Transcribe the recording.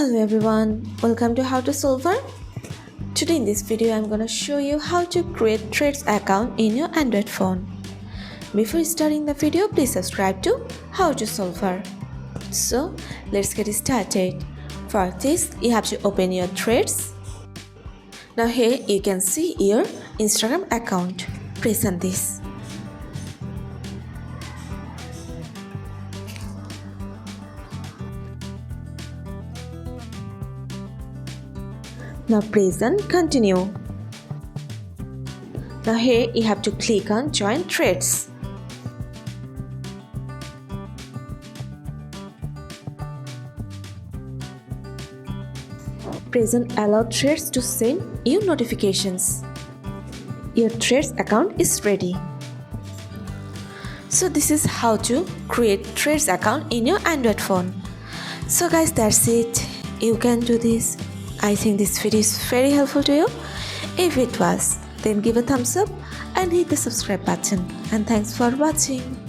Hello everyone, welcome to How to Solver. Today in this video I'm gonna show you how to create Threads account in your Android phone. Before starting the video, please subscribe to How to Solver. So let's get started. For this, you have to open your Threads. Now here you can see your Instagram account. Press on this. Now press on continue. Now here you have to click on join threads. Press on allow threads to send you notifications. Your threads account is ready. So this is how to create threads account in your Android phone. So guys, that's it. You can do this. I think this video is very helpful to you. If it was, then give a thumbs up and hit the subscribe button. And thanks for watching.